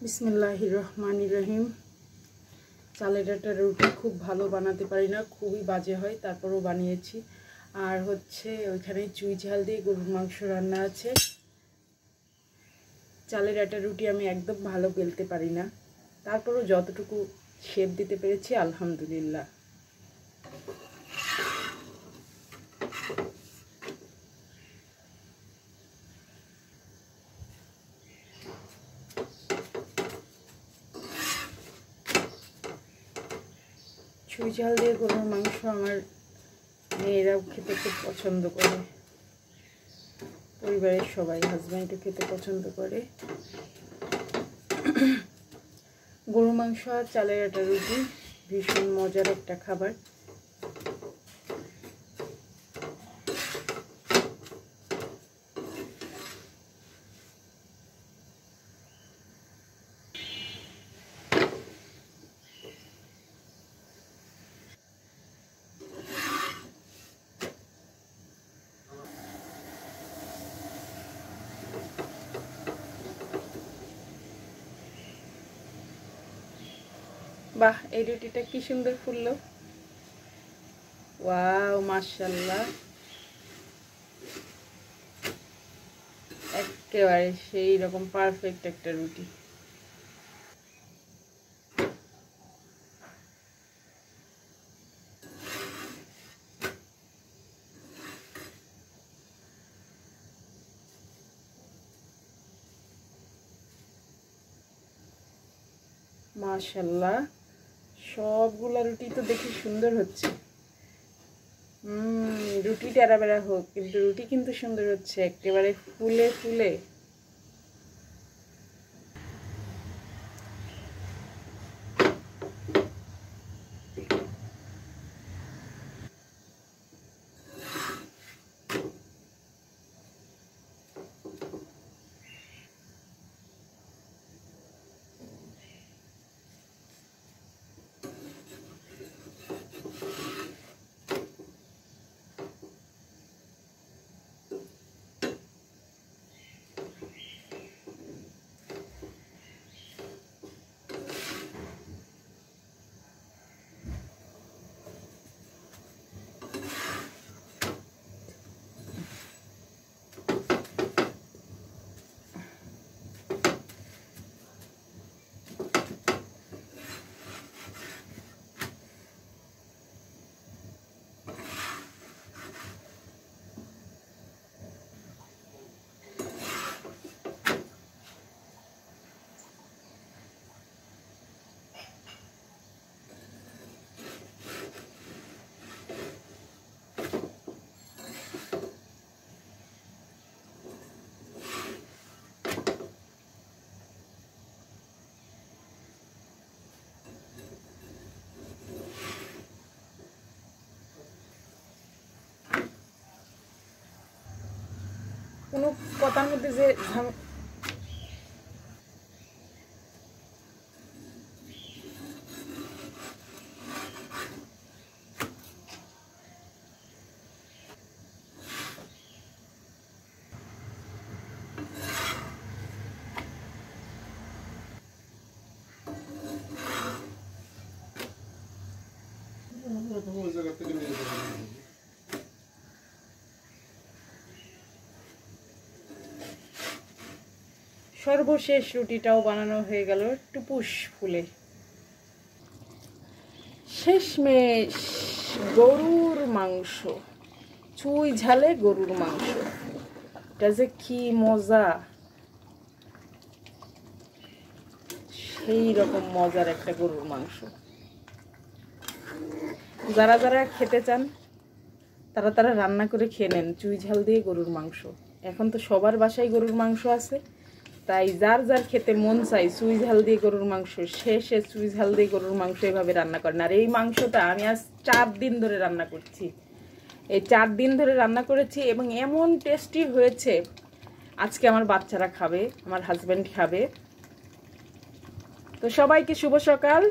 বিসমিল্লাহির রহমানির রহিম। চালের আটার রুটি খুব ভালো বানাতে পারি না, খুবই বাজে হয়, তারপরও বানিয়েছি। আর হচ্ছে ওইখানে চুই ঝাল দিয়ে গরুর মাংস রান্না আছে। চালের আটার রুটি আমি একদম ভালো বেলতে পারি না, তারপরও যতটুকু শেপ দিতে পেরেছি আলহামদুলিল্লাহ। চুই ঝাল দিয়ে গরুর মাংস আমার মেয়েরাও খেতে খুব পছন্দ করে, পরিবারের সবাই, হাজব্যান্ডও খেতে পছন্দ করে। গরুর মাংস আর চালের আটার রুটি ভীষণ মজার একটা খাবার। বাহ, এই রুটিটা কি সুন্দর ফুললো! ওয়াও, মাশাআল্লাহ, একেবারে সেই রকম পারফেক্ট একটা রুটি। মাশাআল্লাহ, সবগুলা রুটি তো দেখি সুন্দর হচ্ছে। রুটি টেরা বেড়া হোক, কিন্তু রুটি কিন্তু সুন্দর হচ্ছে, একেবারে ফুলে ফুলে। কোনো কথার মধ্যে যে সর্বশেষ রুটিটাও বানানো হয়ে গেল টুপুস ফুলে। শেষমেশ গরুর মাংস, চুই ঝালে গরুর মাংস, এটা যে কি মজা! সেই রকম মজার একটা গরুর মাংস। যারা যারা খেতে চান তারা তারা রান্না করে খেয়ে নেন চুই ঝাল দিয়ে গরুর মাংস। এখন তো সবার বাসায় গরুর মাংস আছে, তাই যার যার খেতে মন চাই চুই ঝাল দিয়ে গরুর মাংস, শেষে চুই ঝাল দিয়ে গরুর মাংস এভাবে রান্না করেন। আর এই মাংসটা আমি আজ 4 দিন ধরে রান্না করছি, এই 4 দিন ধরে রান্না করেছি এবং এমন টেস্টি হয়েছে। আজকে আমার বাচ্চারা খাবে, আমার হাজব্যান্ড খাবে। তো সবাইকে শুভ সকাল।